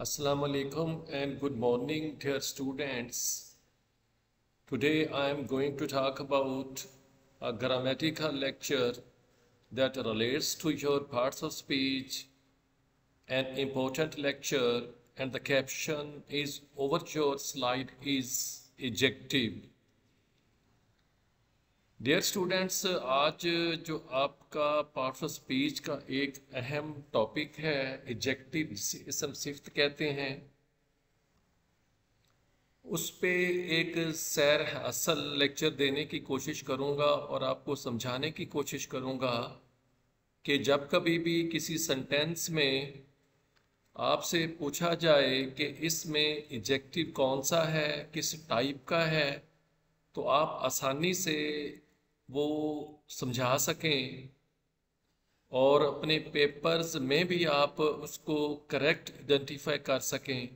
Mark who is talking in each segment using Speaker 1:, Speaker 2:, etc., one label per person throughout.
Speaker 1: Assalamu alaikum and good morning, dear students. Today I am going to talk about a grammatical lecture that relates to your parts of speech, an important lecture, and the caption is over your slide is adjective. Dear students, आज जो आपका parts of speech का एक अहम topic है adjective, इसम सिफ्त कहते हैं, उस पे एक सैर असल लेक्चर देने की कोशिश करूंगा और आपको समझाने की कोशिश करूंगा कि जब कभी भी किसी सेंटेंस में आपसे पूछा जाए कि इसमें एडजेक्टिव कौन सा है, किस टाइप का है, तो आप आसानी से वो समझा सकें और अपने पेपर्स में भी आप उसको करेक्ट आइडेंटिफाई कर सकें।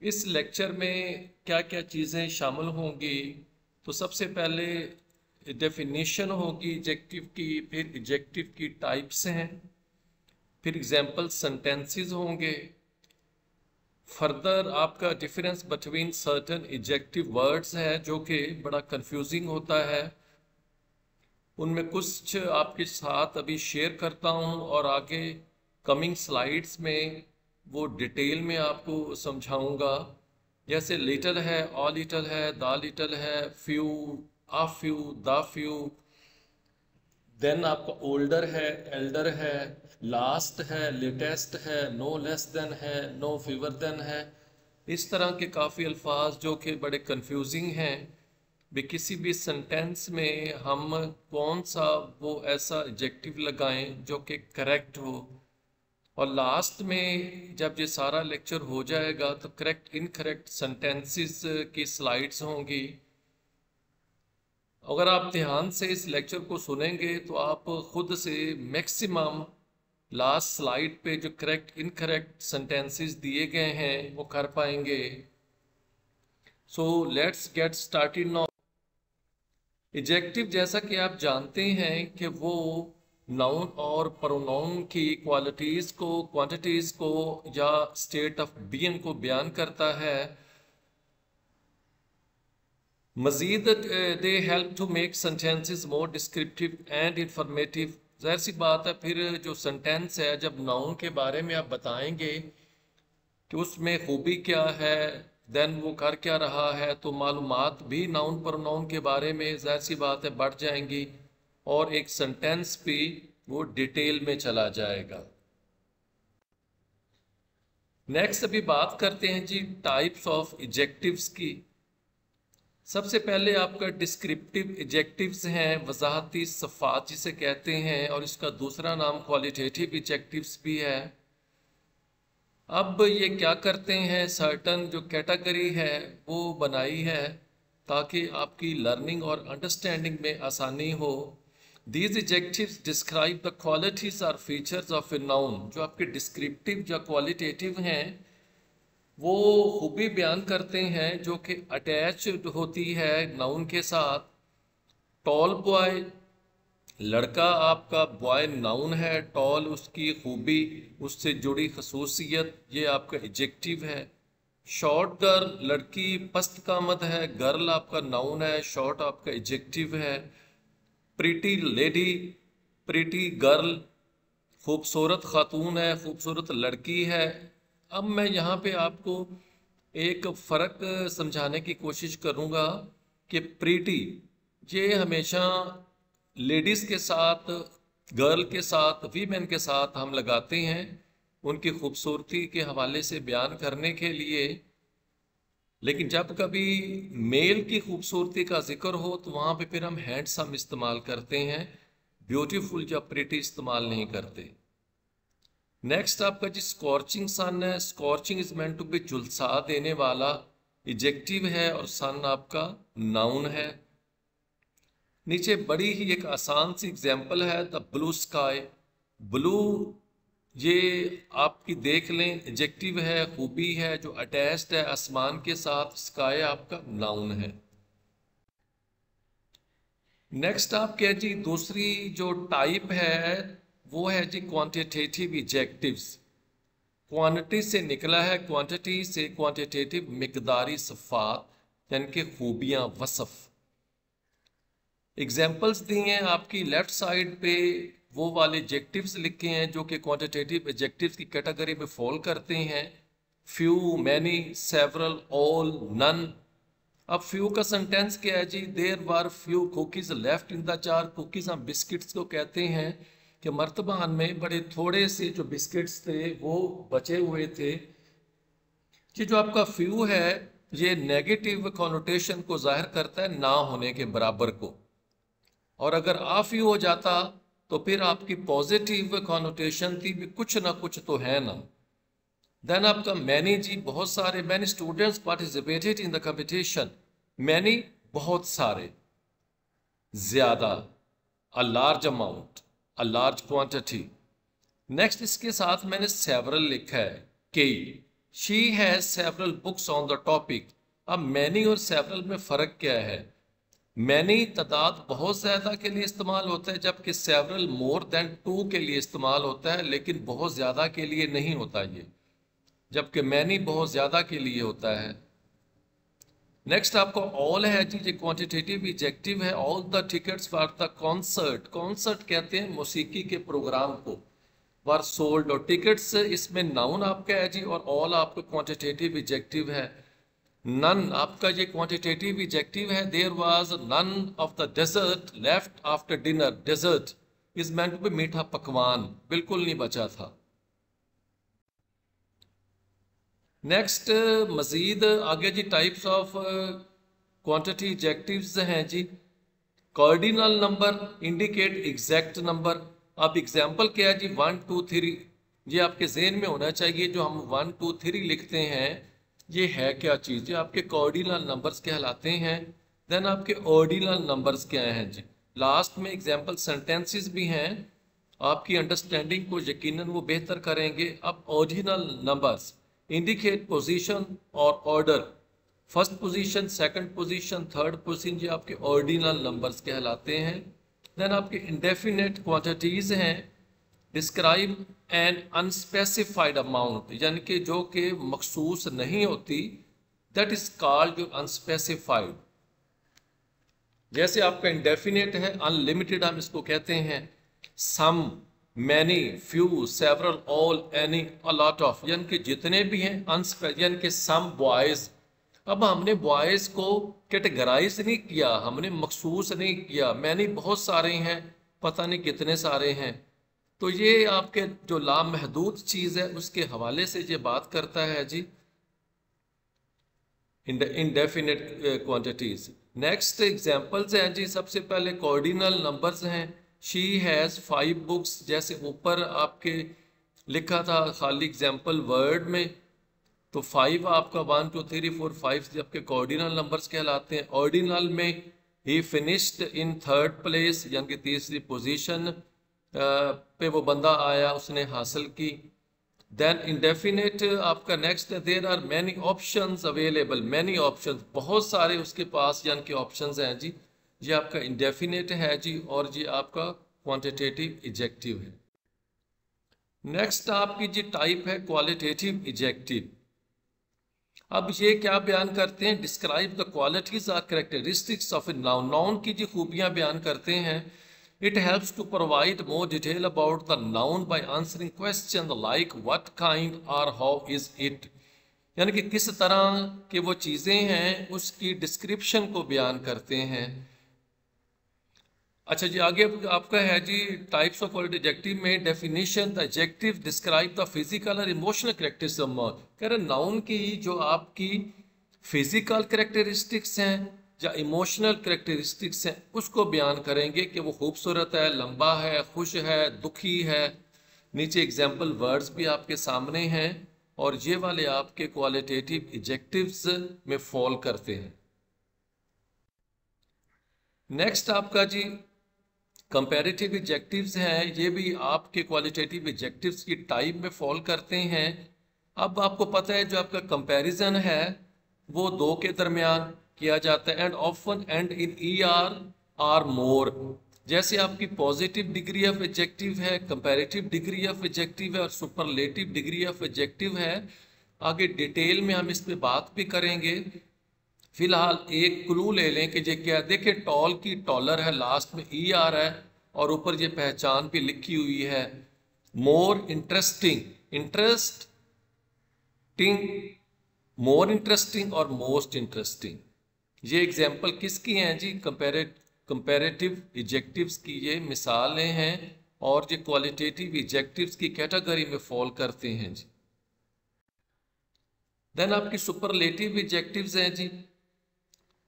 Speaker 1: इस लेक्चर में क्या क्या चीज़ें शामिल होंगी, तो सबसे पहले डेफिनेशन होगी एडजेक्टिव की, फिर एडजेक्टिव की टाइप्स हैं, फिर एग्जाम्पल सेंटेंसेस होंगे, फर्दर आपका difference between certain adjective words है जो कि बड़ा कंफ्यूजिंग होता है, उनमें कुछ आपके साथ अभी शेयर करता हूं और आगे कमिंग स्लाइड्स में वो डिटेल में आपको समझाऊंगा। जैसे लिटल है, ऑ लिटल है, द लिटल है, few, a few, the few, then आपका ओल्डर है, एल्डर है, लास्ट है, लेटेस्ट है, नो लेस देन है, नो फीवर देन है। इस तरह के काफ़ी अल्फाज जो कि बड़े कंफ्यूजिंग हैं, भी किसी भी सेंटेंस में हम कौन सा वो ऐसा एडजेक्टिव लगाएं जो कि करेक्ट हो। और लास्ट में जब ये सारा लेक्चर हो जाएगा तो करेक्ट इनकरेक्ट सेंटेंसेस की स्लाइड्स होंगी। अगर आप ध्यान से इस लेक्चर को सुनेंगे तो आप खुद से मैक्सिमम लास्ट स्लाइड पे जो करेक्ट इनकरेक्ट सेंटेंसेस दिए गए हैं वो कर पाएंगे। So let's get started now. Adjective जैसा कि आप जानते हैं कि वो नाउन और प्रोनाउन की क्वालिटीज़ को, क्वांटिटीज़ को या स्टेट ऑफ बीइंग को बयान करता है। मजीद they help to make sentences more descriptive and informative. जाहिर सी बात है, फिर जो सेंटेंस है जब नाउन के बारे में आप बताएंगे कि उसमें खूबी क्या है, देन वो कर क्या रहा है, तो मालूमात भी नाउन प्रोनाउन के बारे में जाहिर सी बात है बढ़ जाएंगी और एक सेंटेंस भी वो डिटेल में चला जाएगा। नेक्स्ट अभी बात करते हैं जी टाइप्स ऑफ एडजेक्टिव्स की। सबसे पहले आपका डिस्क्रिप्टिव एडजेक्टिव्स हैं, वजाहती सफ़ात जिसे कहते हैं, और इसका दूसरा नाम क्वालिटेटिव एडजेक्टिव्स भी है। अब ये क्या करते हैं, सर्टन जो कैटेगरी है वो बनाई है ताकि आपकी लर्निंग और अंडरस्टैंडिंग में आसानी हो। These adjectives describe the qualities और फीचर्स ऑफ ए नाउन। जो आपके डिस्क्रिप्टिव या क्वालिटेटिव हैं वो खूबी बयान करते हैं जो कि अटैच्ड होती है नाउन के साथ। टॉल बॉय, लड़का आपका बॉय नाउन है, टॉल उसकी खूबी, उससे जुड़ी खसूसियत, ये आपका एडजेक्टिव है। शॉर्ट गर्ल, लड़की पस्त कामद है, गर्ल आपका नाउन है, शॉर्ट आपका एडजेक्टिव है। प्रीटी लेडी, प्रीटी गर्ल, खूबसूरत खातून है, खूबसूरत लड़की है। अब मैं यहाँ पे आपको एक फ़र्क समझाने की कोशिश करूँगा कि प्रीटी ये हमेशा लेडीज़ के साथ, गर्ल के साथ, वीमेन के साथ हम लगाते हैं उनकी खूबसूरती के हवाले से बयान करने के लिए। लेकिन जब कभी मेल की खूबसूरती का जिक्र हो तो वहाँ पे फिर हम हैंडसम इस्तेमाल करते हैं, ब्यूटीफुल या प्रिटी इस्तेमाल नहीं करते। नेक्स्ट आपका जी स्कॉर्चिंग सन है। Scorching is meant to be झुलसा देने वाला, एडजेक्टिव है, और सन आपका नाउन है। नीचे बड़ी ही एक आसान सी एग्जाम्पल है, द ब्लू स्काई। ब्लू ये आपकी देख लें एडजेक्टिव है, खूबी है जो अटैच्ड है आसमान के साथ। स्काई आपका नाउन है। नेक्स्ट आप क्या जी दूसरी जो टाइप है वो है जी क्वांटिटेटिव एडजेक्टिव्स। क्वांटिटी से निकला है, क्वांटिटी से क्वांटिटेटिव, मिकदारी सिफात यानी कि खूबियां, वसफ। एग्जाम्पल्स दी हैं आपकी लेफ्ट साइड पे, वो वाले एडजेक्टिव्स लिखे हैं जो कि क्वांटिटेटिव एडजेक्टिव्स की कैटेगरी में फॉल करते हैं। Few, many, several, all, none. अब फ्यू का सेंटेंस क्या है जी? There were few cookies left in the jar. Cookies हम बिस्किट्स को कहते हैं कि मर्तबान में बड़े थोड़े से जो बिस्किट्स थे वो बचे हुए थे। ये जो आपका फ्यू है ये नेगेटिव कॉनोटेशन को जाहिर करता है, ना होने के बराबर को। और अगर आ फ्यू हो जाता तो फिर आपकी पॉजिटिव कॉनोटेशन थी भी, कुछ ना कुछ तो है ना। देन आपका मैनी जी, बहुत सारे, many students participated in the competition. Many बहुत सारे, ज्यादा, a large amount, a large quantity. Next इसके साथ मैंने सेवरल लिखा है, कई। She has several books on the topic. अब मैनी और सेवरल में फर्क क्या है? मैनी तादाद बहुत ज्यादा के लिए इस्तेमाल होता है, जबकि सेवरल मोर देन 2 के लिए इस्तेमाल होता है, लेकिन बहुत ज्यादा के लिए नहीं होता ये, जबकि मैनी बहुत ज्यादा के लिए होता है। नेक्स्ट आपको ऑल है जी, क्वांटिटेटिव एडजेक्टिव है। All the tickets for the concert. Concert कहते हैं मौसीकी के प्रोग्राम को। वर सोल्ड, और टिकट्स इसमें नाउन आपका है जी, और ऑल आपका क्वांटिटेटिव एडजेक्टिव है। नन आपका ये क्वांटिटेटिव एडजेक्टिव है। There was none of the dessert left after dinner. Dessert is meant to be मीठा पकवान, बिल्कुल नहीं बचा था। नेक्स्ट मजीद आगे जी टाइप्स ऑफ क्वांटिटी एडजेक्टिव्स हैं जी। Cardinal number indicate exact number. अब एग्जांपल क्या है जी? 1 2 3। ये आपके जहन में होना चाहिए, जो हम 1 2 3 लिखते हैं ये है क्या चीज़? ये आपके कार्डिनल नंबर्स कहलाते हैं। देन आपके ऑर्डिनल नंबर्स क्या हैं जी? लास्ट में एग्जाम्पल सेंटेंसेस भी हैं, आपकी अंडरस्टैंडिंग को यकीनन वो बेहतर करेंगे। अब ऑर्डिनल नंबर्स इंडिकेट पोजीशन और order. First position, second position, third position, ये आपके ऑर्डिनल नंबर्स कहलाते हैं। देन आपके इंडेफिनेट क्वांटिटीज हैं। डिस्क्राइब एन अनस्पेसिफाइड अमाउंट, यानी कि जो कि मखसूस नहीं होती, दैट इज कॉल्ड जो अनस्पेसिफाइड। जैसे आपका इंडेफिनेट है, अनलिमिटेड हम इसको कहते हैं। Some, many, few, several, all, any, a lot of, यानी कि जितने भी हैं अनस्पेसिफाइड, यानी कि सम बॉयज। अब हमने बॉयज को कैटेगराइज नहीं किया, हमने मखसूस नहीं किया। मैनी बहुत सारे हैं, पता नहीं कितने सारे हैं। तो ये आपके जो लामहदूद चीज है उसके हवाले से ये बात करता है जी, इंडेफिनिट क्वांटिटीज। नेक्स्ट एग्जांपल्स हैं जी। सबसे पहले कॉर्डिनल नंबर्स हैं। शी हैज़ 5 बुक्स, जैसे ऊपर आपके लिखा था खाली एग्जाम्पल वर्ड में, तो 5 आपका 1 2 3 4 5 आपके कॉर्डिनल नंबर्स कहलाते हैं। ऑर्डिनल में ही फिनिश्ड इन 3rd प्लेस, यानी कि तीसरी पोजीशन पे वो बंदा आया, उसने हासिल की। देन इंडेफिनेट आपका नेक्स्ट है, there are many options available. Many options, बहुत सारे उसके पास यानी कि ऑप्शंस हैं जी। ये आपका इंडेफिनेट है जी, और ये आपका क्वांटिटेटिव एडजेक्टिव है। नेक्स्ट आपकी जी टाइप है क्वालिटेटिव एडजेक्टिव। अब ये क्या बयान करते हैं? Describe the qualities or characteristics of a noun. Noun की जी खूबियां बयान करते हैं। It helps to provide more detail about the noun by answering questions like what kind or how is it। यानी कि किस तरह के वो चीज़ें हैं उसकी डिस्क्रिप्शन को बयान करते हैं। अच्छा जी, आगे आपका है जी टाइप्स ऑफ एडजेक्टिव में definition. The adjective describe the physical और इमोशनल कैरेक्टरिस्टिक्स। कह रहे नाउन की जो आपकी फिजिकल कैरेक्टरिस्टिक्स हैं या इमोशनल कैरेक्टरिस्टिक्स हैं उसको बयान करेंगे कि वो खूबसूरत है, लंबा है, खुश है, दुखी है। नीचे एग्जाम्पल वर्ड्स भी आपके सामने हैं, और ये वाले आपके क्वालिटेटिव एडजेक्टिव्स में फॉल करते हैं। नेक्स्ट आपका जी कंपैरेटिव एडजेक्टिव्स हैं। ये भी आपके क्वालिटेटिव एडजेक्टिव्स की टाइप में फॉल करते हैं। अब आपको पता है जो आपका कंपैरिजन है वो 2 के दरमियान किया जाता है, and often end in ER or more. जैसे आपकी पॉजिटिव डिग्री ऑफ एडजेक्टिव है, कंपैरेटिव डिग्री ऑफ एडजेक्टिव है और सुपरलेटिव डिग्री ऑफ एडजेक्टिव है। आगे डिटेल में हम इस पे बात भी करेंगे। फिलहाल एक क्लू ले लें कि ये क्या है। देखिए टॉल की टॉलर है, लास्ट में ई आ रहा है और ऊपर ये पहचान भी लिखी हुई है। More interesting, interesting, more interesting और मोस्ट इंटरेस्टिंग, ये एग्जाम्पल किसकी हैं जी? कंपैरेटिव एडजेक्टिव्स की ये मिसालें हैं और ये क्वालिटेटिव एडजेक्टिव्स की कैटेगरी में फॉल करते हैं जी। देन आपकी सुपरलेटिव एडजेक्टिव्स हैं जी।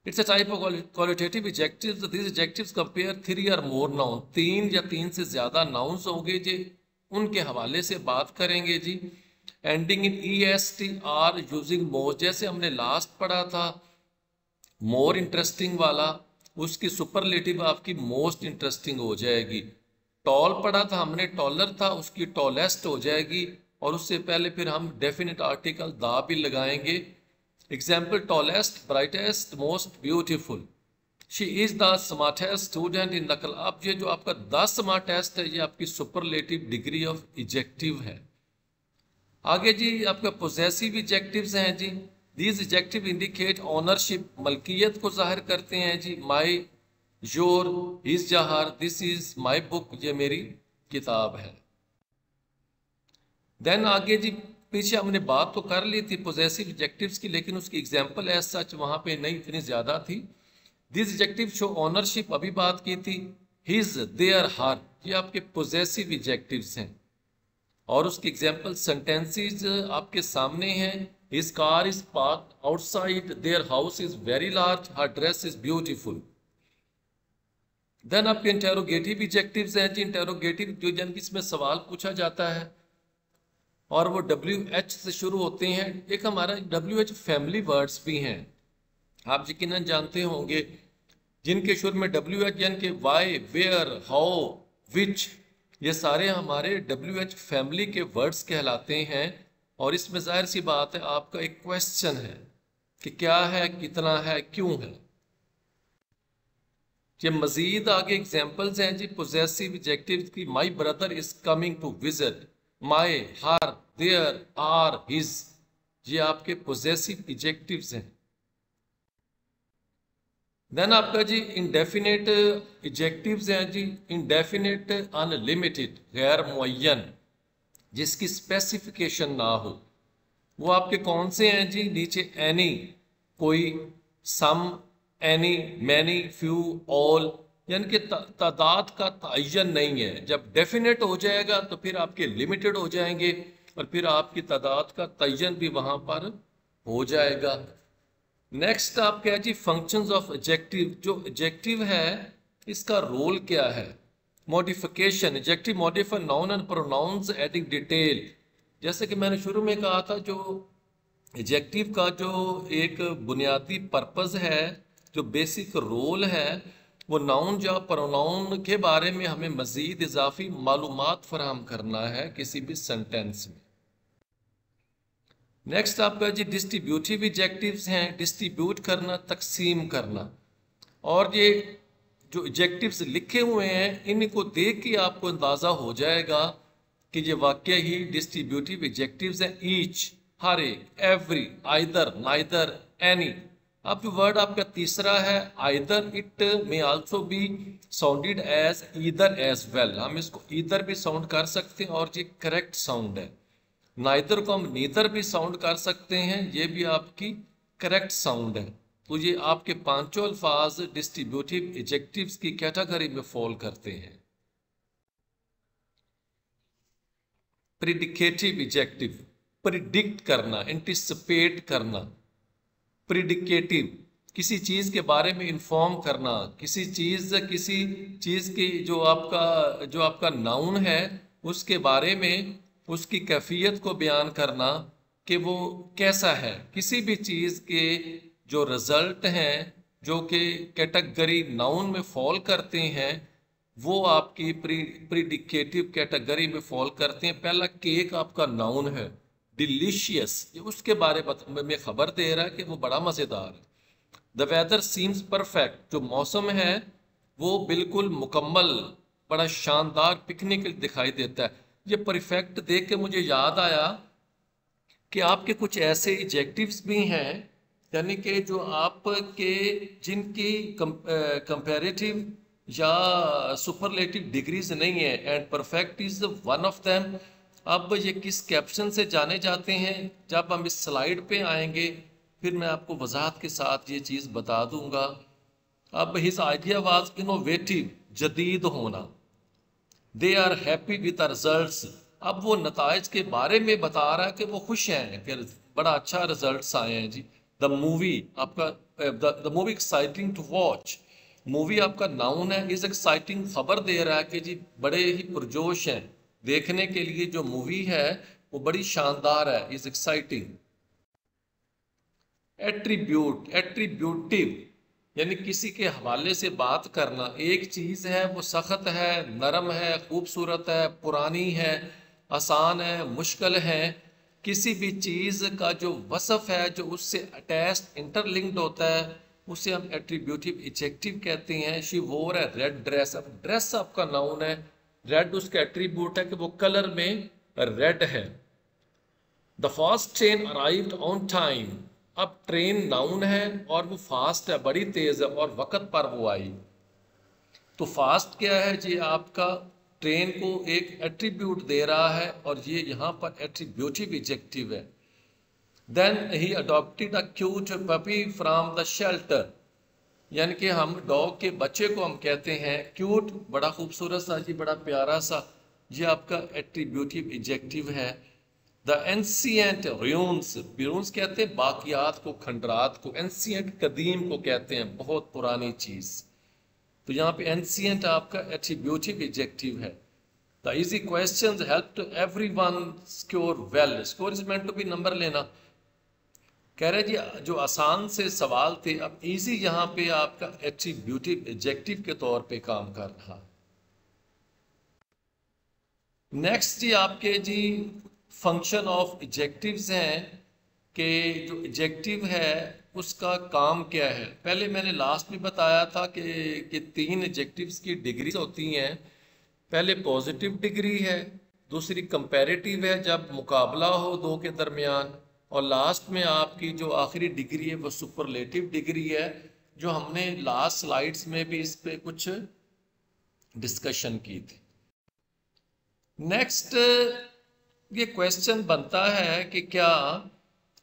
Speaker 1: It's a type of qualitative adjectives. This adjectives compare 3 और मोर नाउन, 3 या 3 से ज्यादा नाउन्स होंगे जी, उनके हवाले से बात करेंगे जी। Ending in EST are using most, जैसे हमने लास्ट पढ़ा था मोर इंटरेस्टिंग वाला, उसकी सुपरलेटिव आपकी मोस्ट इंटरेस्टिंग हो जाएगी। टॉल पढ़ा था हमने, टॉलर था, उसकी टॉलेस्ट हो जाएगी। और उससे पहले फिर हम डेफिनेट आर्टिकल दा भी लगाएंगे। Example tallest, brightest, most beautiful. She is the smartest student in the class. अब ये जो आपका द स्मार्टेस्ट है ये आपकी सुपरलेटिव डिग्री ऑफ एडजेक्टिव है। आगे जी आपका पोजेसिव एडजेक्टिव्स हैं जी। These adjective indicate ownership, मलकियत को जाहिर करते हैं जी। My, your, his या her, this is my book, ये मेरी किताब है। देन आगे जी पीछे हमने बात तो कर ली थी पोजेसिव एडजेक्टिव्स की, लेकिन उसकी एग्जाम्पल एज सच वहां पे नहीं इतनी ज्यादा थी। दिस एडजेक्टिव शो ओनरशिप, अभी बात की थी। हिज, देयर, हर, ये आपके पोजेसिव एडजेक्टिव्स हैं और उसकी एग्जाम्पल सेंटेंसेस आपके सामने हैं। His car is parked outside, their house is very large, her dress is beautiful. Then आपके इंटेरोगेटिव एडजेक्टिव्स हैं जी। इंटेरोगेटिव जो यानी कि इसमें सवाल पूछा जाता है और वो WH से शुरू होते हैं। एक हमारा WH फैमिली वर्ड्स भी हैं, आप यकीनन जानते होंगे, जिनके शुरू में WH यानी कि वाई, वेयर, हाउ, विच, ये सारे हमारे WH फैमिली के वर्ड्स कहलाते हैं। और इसमें जाहिर सी बात है आपका एक क्वेश्चन है कि क्या है, कितना है, क्यों है। ये मजीद आगे एग्जांपल्स हैं जी पोजेसिव एडजेक्टिव्स की। My brother is coming to visit, my, her, their, our, his, ये आपके पोजेसिव एडजेक्टिव्स हैं। देन आपका जी इंडेफिनेट एडजेक्टिव्स हैं जी। इंडेफिनेट, अनलिमिटेड, गैर मुअय्यन, जिसकी स्पेसिफिकेशन ना हो, वो आपके कौन से हैं जी? नीचे एनी, कोई, सम, एनी, मैनी, फ्यू, ऑल, यानी कि तादाद का तयन नहीं है। जब डेफिनेट हो जाएगा तो फिर आपके लिमिटेड हो जाएंगे और फिर आपकी तादाद का तयन भी वहां पर हो जाएगा। नेक्स्ट आपका है जी फंक्शंस ऑफ एडजेक्टिव। जो एडजेक्टिव है इसका रोल क्या है? Modification, adjective modify noun and pronouns adding detail. जैसे कि मैंने शुरू में कहा था, जो एडजेक्टिव का जो एक बुनियादी पर्पस है, जो बेसिक रोल है, वो नाउन या प्रोनाउन के बारे में हमें मजीद इजाफी मालूमात फराहम करना है किसी भी सेंटेंस में। नेक्स्ट आपका जी डिस्ट्रीब्यूटिव एडजेक्टिव्स हैं। डिस्ट्रीब्यूट करना, तकसीम करना। और ये जो एडजेक्टिव्स लिखे हुए हैं इनको देख के आपको अंदाजा हो जाएगा कि ये वाकई ही डिस्ट्रीब्यूटिव एडजेक्टिव्स हैं। ईच, हर एक, एवरी, आइदर, नाइदर, एनी। अब जो वर्ड आपका तीसरा है either, it may also be sounded as either as well. हम इसको ईदर भी साउंड कर सकते हैं और ये करेक्ट साउंड है। नाइदर को हम नीदर भी साउंड कर सकते हैं, ये भी आपकी करेक्ट साउंड है। तो ये आपके पांचों अल्फाज डिस्ट्रीब्यूटिव एडजेक्टिव्स की कैटेगरी में फॉल करते हैं। प्रिडिकेटिव एडजेक्टिव, प्रिडिक्ट करना, एंटिसिपेट करना। प्रिडिकेटिव, किसी चीज के बारे में इंफॉर्म करना, किसी चीज की जो आपका नाउन है उसके बारे में उसकी कैफियत को बयान करना कि वो कैसा है। किसी भी चीज के जो रिजल्ट हैं जो कि कैटेगरी नाउन में फॉल करते हैं वो आपकी प्रिडिकेटिव कैटेगरी में फॉल करते हैं। पहला केक आपका नाउन है, डिलीशियस, ये उसके बारे में खबर दे रहा है कि वो बड़ा मजेदार है। द वेदर सीम्स परफेक्ट, जो मौसम है वो बिल्कुल मुकम्मल, बड़ा शानदार पिकनिक दिखाई देता है। ये परफेक्ट देख के मुझे याद आया कि आपके कुछ ऐसे एडजेक्टिव्स भी हैं, यानी कि जो आपके जिनकी कंपैरेटिव या सुपरलेटिव डिग्रीज नहीं है, and perfect is one of them. अब ये किस कैप्शन से जाने जाते हैं, जब हम इस स्लाइड पे आएंगे फिर मैं आपको वजाहत के साथ ये चीज़ बता दूंगा। अब हिज आइडिया वाज इनोवेटिव, जदीद होना। They are happy with the results, अब वो नताइज के बारे में बता रहा है कि वो खुश हैं कि बड़ा अच्छा रिजल्ट्स आए हैं जी। द मूवी आपका, the movie exciting to watch, movie आपका नाउन है, इज एक्साइटिंग खबर दे रहा है कि जी बड़े ही पुरजोश हैं, देखने के लिए जो मूवी है वो बड़ी शानदार है, इज एक्साइटिंग। एट्रीब्यूट, एट्रीब्यूटिव यानी किसी के हवाले से बात करना। एक चीज़ है वो सख्त है, नरम है, खूबसूरत है, पुरानी है, आसान है, मुश्किल है। किसी भी चीज़ का जो वसफ है, जो उससे अटैच्ड इंटरलिंक्ड होता है, उसे हम एट्रीब्यूटिव एडजेक्टिव कहते हैं। शी वोर है रेड ड्रेस, अब ड्रेस आपका नाउन है, रेड उसका एट्रीब्यूट है कि वो कलर में रेड है। The fast train arrived on time, अब ट्रेन नाउन है और वो फास्ट है, बड़ी तेज है और वक्त पर वो आई। तो फास्ट क्या है जी, आपका ट्रेन को एक एट्रीब्यूट दे रहा है और ये यहाँ पर एट्रीब्यूटिव एडजेक्टिव है। Then he adopted a cute puppy from the shelter, यानी कि हम डॉग के बच्चे को हम कहते हैं क्यूट, बड़ा खूबसूरत सा जी, बड़ा प्यारा सा, ये आपका एट्रीब्यूटिव एडजेक्टिव है। द एंशिएंट ruins, ruins कहते हैं बाकियात को, खंडरात को, एंशिएंट कदीम को कहते हैं, बहुत पुरानी चीज। तो यहाँ पे एंशिएंट आपका एट्रीब्यूटिव एडजेक्टिव है। The easy questions help to everyone score well, score is meant to be number लेना। कह रहे जी जो आसान से सवाल थे, अब इजी यहाँ पे आपका एट्रीब्यूटिव एडजेक्टिव के तौर पे काम कर रहा। नेक्स्ट जी आपके जी फंक्शन ऑफ एडजेक्टिव्स हैं कि जो एडजेक्टिव है उसका काम क्या है। पहले मैंने लास्ट में बताया था कि 3 एडजेक्टिव्स की डिग्री होती हैं। पहले पॉजिटिव डिग्री है, दूसरी कंपैरेटिव है जब मुकाबला हो दो के दरमियान, और लास्ट में आपकी जो आखिरी डिग्री है वो सुपरलेटिव डिग्री है, जो हमने लास्ट स्लाइड्स में भी इस पे कुछ डिस्कशन की थी। नेक्स्ट ये क्वेश्चन बनता है कि क्या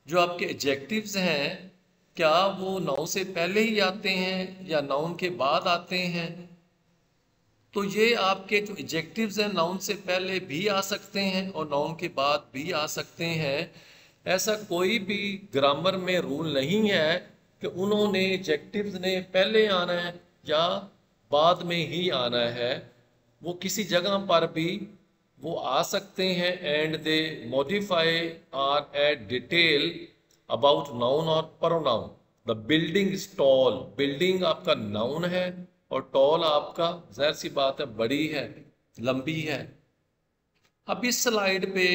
Speaker 1: जो आपके एडजेक्टिव्स हैं क्या वो नाउन से पहले ही आते हैं या नाउन के बाद आते हैं। तो ये आपके जो एडजेक्टिव्स हैं नाउन से पहले भी आ सकते हैं और नाउन के बाद भी आ सकते हैं। ऐसा कोई भी ग्रामर में रूल नहीं है कि उन्होंने एडजेक्टिव्स ने पहले आना है या बाद में ही आना है। वो किसी जगह पर भी वो आ सकते हैं एंड दे मॉडिफाई और एड डिटेल अबाउट नाउन और pronoun. The building is tall, building आपका नाउन है और टॉल आपका जाहिर सी बात है बड़ी है, लंबी है। अब इस स्लाइड पे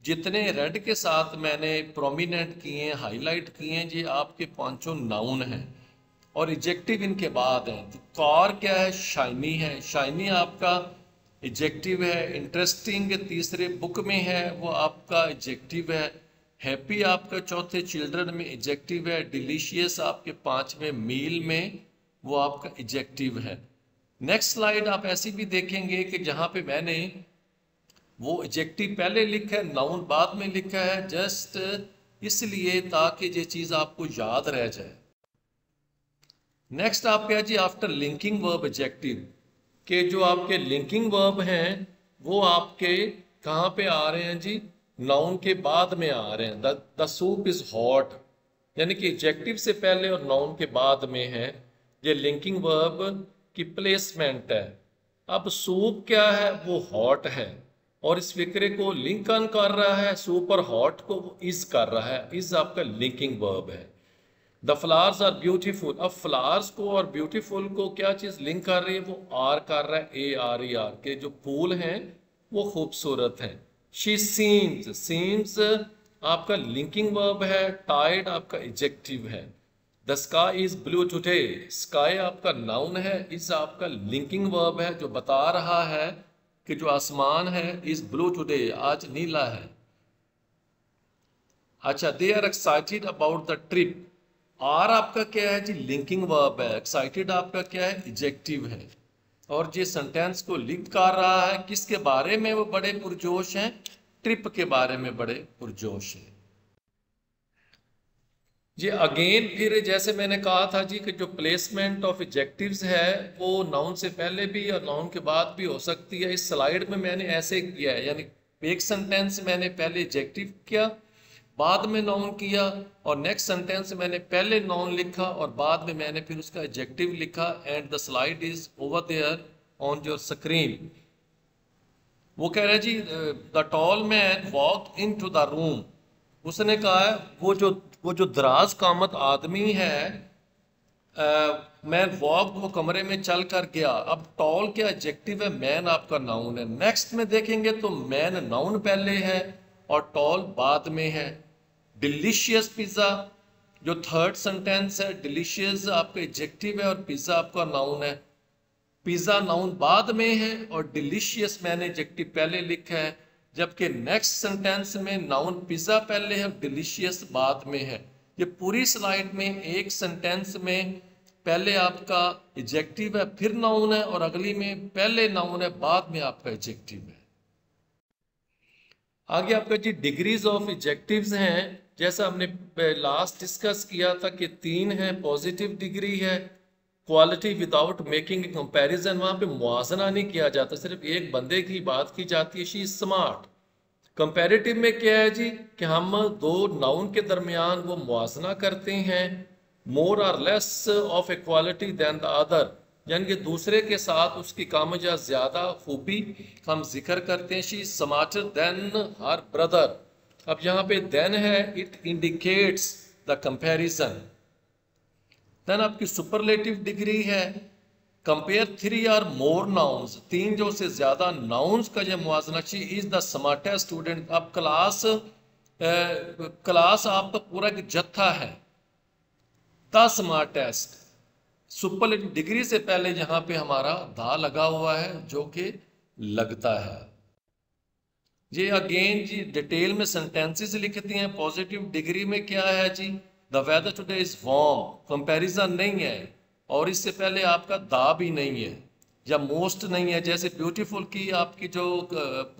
Speaker 1: जितने रेड के साथ मैंने प्रोमिनेंट किए हैं, हाईलाइट किए हैं, ये आपके 5 नाउन हैं और एडजेक्टिव इनके बाद है। तो कार क्या है, शाइनी है, शाइनी आपका एडजेक्टिव है। इंटरेस्टिंग तीसरे बुक में है, वो आपका एडजेक्टिव है। हैप्पी आपका चौथे चिल्ड्रन में एडजेक्टिव है। डिलीशियस आपके 5वें मील में वो आपका एडजेक्टिव है। नेक्स्ट स्लाइड आप ऐसी भी देखेंगे कि जहां पे मैंने वो एडजेक्टिव पहले लिखा है, नाउन बाद में लिखा है, जस्ट इसलिए ताकि ये चीज आपको याद रह जाए। नेक्स्ट आपका जी आफ्टर लिंकिंग वर्ब एडजेक्टिव, के जो आपके लिंकिंग वर्ब हैं वो आपके कहाँ पे आ रहे हैं जी, नाउन के बाद में आ रहे हैं। द सूप इज हॉट, यानी कि एडजेक्टिव से पहले और नाउन के बाद में है। ये लिंकिंग वर्ब की प्लेसमेंट है। अब सूप क्या है, वो हॉट है और इस फिक्रे को लिंक ऑन कर रहा है, सूप और हॉट को इज कर रहा है, इज आपका लिंकिंग वर्ब है। द फ्लावर्स आर ब्यूटीफुल, अब फ्लावर्स को और ब्यूटीफुल को क्या चीज लिंक कर रही है, वो आर कर रहा है, ARER के जो फूल हैं वो खूबसूरत हैं। शी सीम्स, सीम्स आपका लिंकिंग वर्ब है। टाइड आपका एडजेक्टिव है। The sky is blue today, sky आपका नाउन है, इज आपका लिंकिंग वर्ब है जो बता रहा है कि जो आसमान है इज ब्लू टुडे, आज नीला है। अच्छा, they are excited about the trip, are आपका क्या है जी, लिंकिंग वर्ब है, एक्साइटेड आपका क्या है, एडजेक्टिव है। और ये सेंटेंस को लिंक कर रहा है किसके बारे में, वो बड़े पुरजोश हैं, ट्रिप के बारे में बड़े पुरजोश हैं। जी अगेन फिर जैसे मैंने कहा था जी कि जो प्लेसमेंट ऑफ एडजेक्टिव्स है वो नाउन से पहले भी और नाउन के बाद भी हो सकती है। इस स्लाइड में मैंने ऐसे किया है, यानी एक सेंटेंस मैंने पहले एडजेक्टिव किया, बाद में नाउन किया, और नेक्स्ट सेंटेंस मैंने पहले नाउन लिखा और बाद में मैंने फिर उसका एडजेक्टिव लिखा। And the slide is over there on your screen. वो कह रहे जी the tall man walk into the room, उसने कहा है वो जो दराज कामत आदमी है, मैन वॉक, वो कमरे में चल कर गया। अब टॉल क्या एडजेक्टिव है, मैन आपका नाउन है। नेक्स्ट में देखेंगे तो मैन नाउन पहले है और टॉल बाद में है। डिलीशियस पिज्जा जो थर्ड सेंटेंस है, डिलीशियस आपका एडजेक्टिव है और पिज्जा आपका नाउन है। पिज्जा नाउन बाद में है और डिलीशियस मैंने एडजेक्टिव पहले लिखा है, जबकि नेक्स्ट सेंटेंस में नाउन पिज्जा पहले है और डिलीशियस बाद में है। ये पूरी स्लाइड में एक सेंटेंस में पहले आपका एडजेक्टिव है फिर नाउन है, और अगली में पहले नाउन है बाद में आपका एडजेक्टिव है। आगे आपका जी डिग्रीज ऑफ एडजेक्टिव्स हैं, जैसा हमने लास्ट डिस्कस किया था कि 3 है। पॉजिटिव डिग्री है, क्वालिटी विदाउट मेकिंग कंपैरिजन, वहां पे मुआजना नहीं किया जाता, सिर्फ एक बंदे की बात की जाती है, शी इज स्मार्ट। कंपैरेटिव में क्या है जी कि हम दो नाउन के दरमियान वो मुआजना करते हैं, मोर और less of a quality than the other, यानी कि दूसरे के साथ उसकी कम या ज्यादा खूबी हम जिक्र करते हैं। She is smarter than her brother. अब यहाँ पे देन है, it indicates the comparison. Then आपकी सुपरलेटिव डिग्री है, कंपेयर 3 और मोर नाउन्स, 3 जो से ज्यादा नाउन्स का जो मुआजना। She is the smartest student. अब क्लास आपका पूरा एक जत्था है, द स्मार्टेस्ट। सुपरलेटिव डिग्री से पहले यहां पे हमारा दा लगा हुआ है जो कि लगता है। ये अगेन जी डिटेल में सेंटेंसेस लिखती हैं। पॉजिटिव डिग्री में क्या है जी, the weather today is warm, comparison नहीं है, और इससे पहले आपका दा भी नहीं है या मोस्ट नहीं है। जैसे ब्यूटीफुल की आपकी जो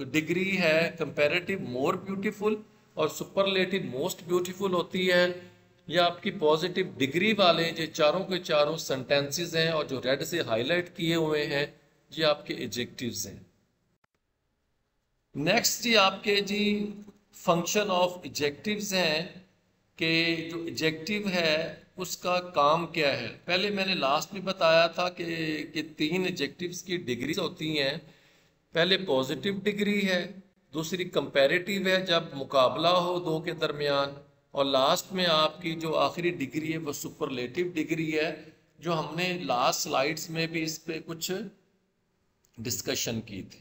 Speaker 1: डिग्री है कंपैरेटिव मोर ब्यूटीफुल और सुपरलेटिव मोस्ट ब्यूटीफुल होती है। या आपकी पॉजिटिव डिग्री वाले जो चारों के चारों सेंटेंसेस हैं और जो रेड से हाईलाइट किए हुए हैं, ये आपके एडजेक्टिव्स हैं। नेक्स्ट जी आपके जी फंक्शन ऑफ एडजेक्टिव्स हैं कि जो एडजेक्टिव है उसका काम क्या है। पहले मैंने लास्ट में बताया था कि 3 एडजेक्टिव्स की डिग्रीज होती हैं। पहले पॉजिटिव डिग्री है, दूसरी कंपैरेटिव है जब मुकाबला हो दो के दरमियान, और लास्ट में आपकी जो आखिरी डिग्री है वो सुपरलेटिव डिग्री है, जो हमने लास्ट स्लाइड्स में भी इस पे कुछ डिस्कशन की थी।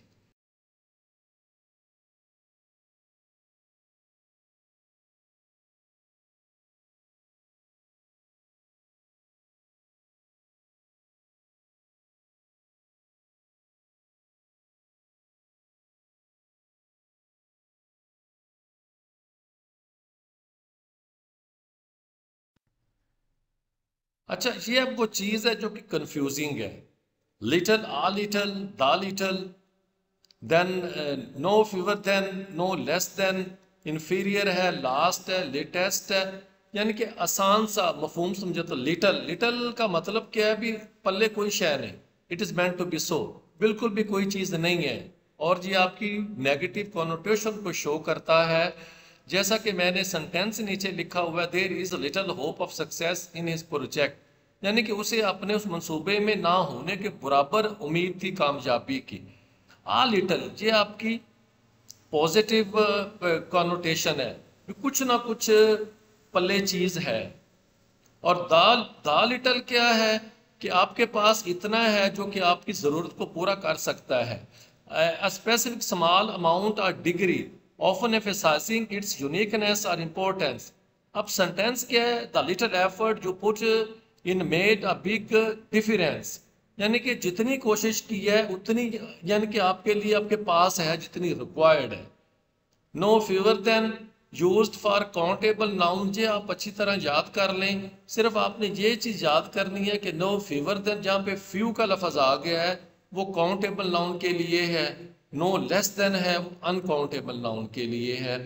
Speaker 1: अच्छा, ये अब वो चीज है जो कि कंफ्यूजिंग है। Little, a little, the little, then no fewer than, no less than, inferior है, लास्ट है, लेटेस्ट है, यानी कि आसान सा मफहूम समझे तो लिटल। लिटल का मतलब क्या है, भी पल्ले कोई शय नहीं, it is meant to be so, बिल्कुल भी कोई चीज नहीं है, और ये आपकी नेगेटिव कॉनोटेशन को शो करता है। जैसा कि मैंने सेंटेंस नीचे लिखा हुआ है, there is little hope of success in his project, यानी कि उसे अपने उस मंसूबे में ना होने के बराबर उम्मीद थी कामयाबी की। आ लिटिल ये आपकी पॉजिटिव कॉनोटेशन है, कुछ ना कुछ पल्ले चीज है। और द लिटिल क्या है कि आपके पास इतना है जो कि आपकी जरूरत को पूरा कर सकता है। A specific small amount or degree, often emphasizing its uniqueness or importance, अब सेंटेंस क्या है? The little effort you put in made a big difference, यानी कि जितनी कोशिश की है उतनी, यानी कि आपके लिए आपके पास है जितनी रिक्वायर्ड है। No fewer than used for countable noun, जे आप अच्छी तरह याद कर लें। सिर्फ आपने ये चीज याद करनी है कि नो फ्यूअर देन, जहाँ पे फ्यू का लफज आ गया है वो काउंटेबल नाउन के लिए है, नो लेस देन है वो अनकाउंटेबल नाउन के लिए है।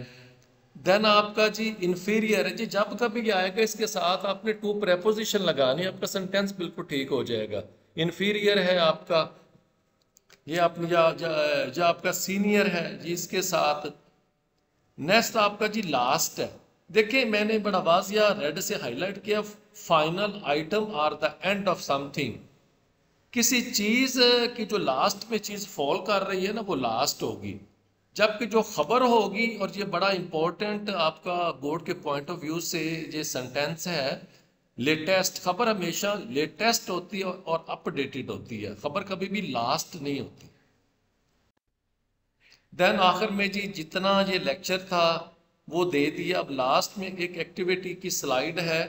Speaker 1: देन आपका जी इंफीरियर है जी, जब कभी आएगा इसके साथ आपने टू प्रेपोजिशन लगानी, आपका सेंटेंस बिल्कुल ठीक हो जाएगा। इंफीरियर है आपका, ये अपनी जो आपका सीनियर है जी इसके साथ। नेक्स्ट आपका जी लास्ट है। देखिए मैंने बड़ा वाजिया रेड से हाईलाइट किया, final item are the end of something. किसी चीज की जो लास्ट में चीज फॉल कर रही है ना वो लास्ट होगी, जबकि जो खबर होगी, और ये बड़ा इंपॉर्टेंट आपका बोर्ड के पॉइंट ऑफ व्यू से ये सेंटेंस है, लेटेस्ट। खबर हमेशा लेटेस्ट होती है और अपडेटेड होती है, खबर कभी भी लास्ट नहीं होती। देन आखिर में जी जितना ये लेक्चर था वो दे दिया। अब लास्ट में एक एक्टिविटी की स्लाइड है,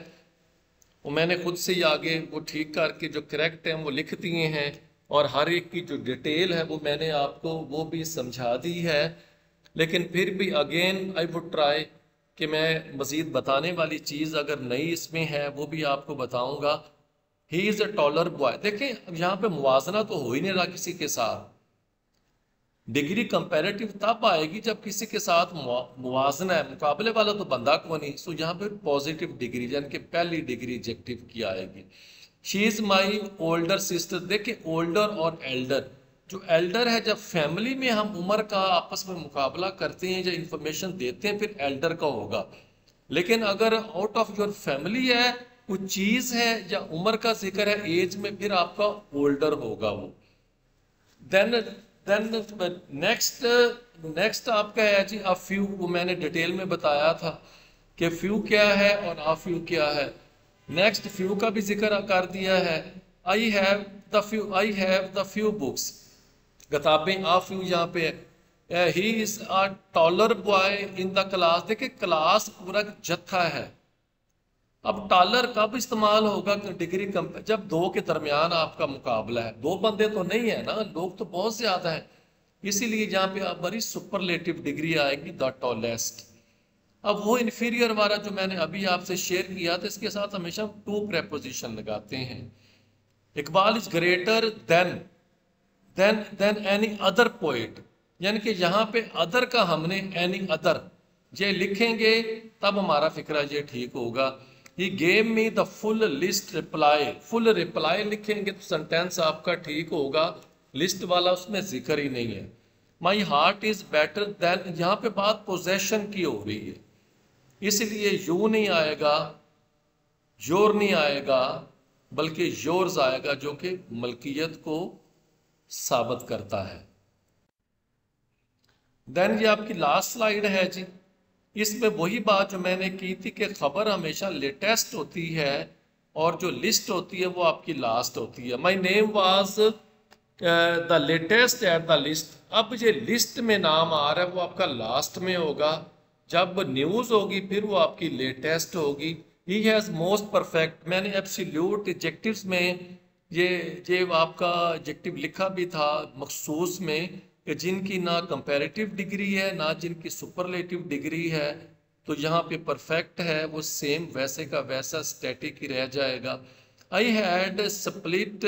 Speaker 1: वो मैंने खुद से ही आगे वो ठीक करके जो करेक्ट है वो लिख दिए हैं, और हर एक की जो डिटेल है वो मैंने आपको वो भी समझा दी है। लेकिन फिर भी अगेन आई वुड ट्राई कि मैं मज़ीद बताने वाली चीज़ अगर नई इसमें है वो भी आपको बताऊंगा। He is a taller boy. देखें अब यहाँ पे मुवाजना तो हो ही नहीं रहा किसी के साथ। डिग्री कंपैरेटिव तब आएगी जब किसी के साथ मुवाजना है, मुकाबले वाला तो बंदा को नहीं। सो यहाँ पे पॉजिटिव डिग्री यानी कि पहली डिग्री एडजेक्टिव की आएगी। She is my older sister. देखिए ओल्डर और एल्डर, जो एल्डर है जब फैमिली में हम उम्र का आपस में मुकाबला करते हैं या इंफॉर्मेशन देते हैं फिर एल्डर का होगा, लेकिन अगर आउट ऑफ योर फैमिली है कुछ चीज है या उम्र का जिक्र है एज में, फिर आपका ओल्डर होगा वो। देन नेक्स्ट आपका है जी अ फ्यू। वो मैंने डिटेल में बताया था कि फ्यू क्या है और अ फ्यू क्या है। नेक्स्ट फ्यू का भी जिक्र कर दिया है। I have the few books, किताबें। अ फ्यू यहाँ पे है। He is a taller boy in the class. देखिए क्लास पूरा जत्था है। अब टॉलर कब इस्तेमाल होगा? डिग्री कम, जब दो के दरमियान आपका मुकाबला है। दो बंदे तो नहीं है ना, लोग तो बहुत ज्यादा है, इसीलिए जहाँ पे आप बड़ी सुपरलेटिव डिग्री आएगी, द टॉलेस्ट। अब वो इन्फीरियर वाला जो मैंने अभी आपसे शेयर किया था, इसके साथ हमेशा टू प्रेपोजिशन लगाते हैं। Iqbal is greater than any other poet, यानी कि यहाँ पे अदर का हमने एनी अदर ये लिखेंगे तब हमारा फिक्रा ये ठीक होगा। He gave me the full list reply। Full reply लिखेंगे तो सेंटेंस आपका ठीक होगा, लिस्ट वाला उसमें जिक्र ही नहीं है। My heart is better than, यहाँ पे बात पोजेशन की हो रही है, इसलिए यू नहीं आएगा, योर नहीं आएगा, बल्कि योर्स आएगा जो कि मलकियत को साबित करता है। देन ये आपकी लास्ट स्लाइड है जी। इसमें वही बात जो मैंने की थी कि खबर हमेशा लेटेस्ट होती है और जो लिस्ट होती है वो आपकी लास्ट होती है। My name was the latest at the list. अब ये लिस्ट में नाम आ रहा है वो आपका लास्ट में होगा, जब न्यूज़ होगी फिर वो आपकी लेटेस्ट होगी। ही हैज़ मोस्ट परफेक्ट, मैंने एब्सोल्यूट एडजेक्टिव्स में ये आपका एडजेक्टिव लिखा भी था मखसूस में, कि जिनकी ना कंपैरेटिव डिग्री है ना जिनकी सुपरलेटिव डिग्री है, तो यहाँ पे परफेक्ट है वो सेम वैसे का वैसा स्टैटिक ही रह जाएगा। I had split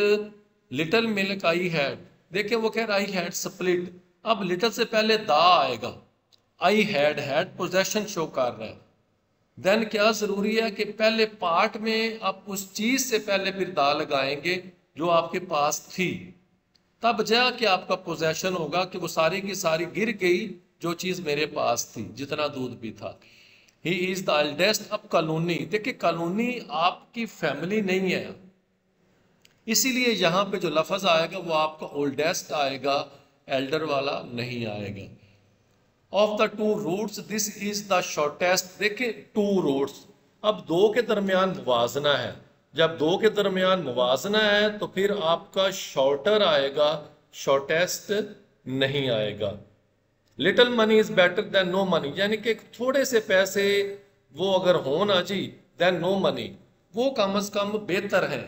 Speaker 1: little milk. I had, देखिए वो कह रहा आई हैड स्प्लिट, अब लिटिल से पहले दा आएगा। आई हैड पोजेशन शो कर रहा है। देन क्या जरूरी है कि पहले पार्ट में आप उस चीज से पहले फिर दा लगाएंगे जो आपके पास थी, तब जाके आपका पोजेशन होगा कि वो सारी की सारी गिर गई जो चीज मेरे पास थी, जितना दूध भी था। He is the eldest. अब कॉलोनी, देखिए कॉलोनी आपकी फैमिली नहीं है, इसीलिए यहाँ पे जो लफज आएगा वो आपका ओल्डेस्ट आएगा, एल्डर वाला नहीं आएगा। Of the two routes this is the shortest. देखिए टू रूट्स, अब दो के दरमियान मुवाजना है, जब दो के दरमियान मुवाजना है तो फिर आपका शॉर्टर आएगा, शॉर्टेस्ट नहीं आएगा। Little money is better than no money, यानी कि थोड़े से पैसे वो अगर हो ना जी, देन नो मनी, वो कम अज कम बेहतर है,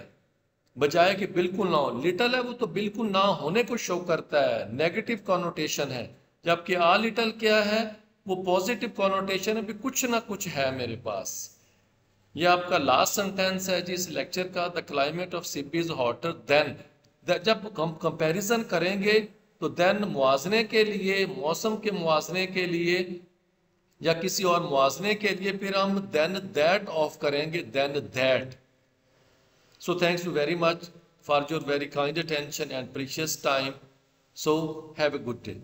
Speaker 1: बजाय कि बिल्कुल ना हो। लिटल है वो तो बिल्कुल ना होने को शो करता है, नेगेटिव कॉनोटेशन है, जबकि आ लिटल क्या है, वो पॉजिटिव कॉनोटेशन है, भी कुछ ना कुछ है मेरे पास। ये आपका लास्ट सेंटेंस है जी इस लेक्चर का, the climate of CP is hotter then. जब हम कंपैरिजन करेंगे तो देन मुआजने के लिए, मौसम के मुआजने के लिए या किसी और मुआजने के लिए फिर हम देन दैट ऑफ करेंगे, than that. So thanks you very much for your very kind attention and precious time. So have a good day.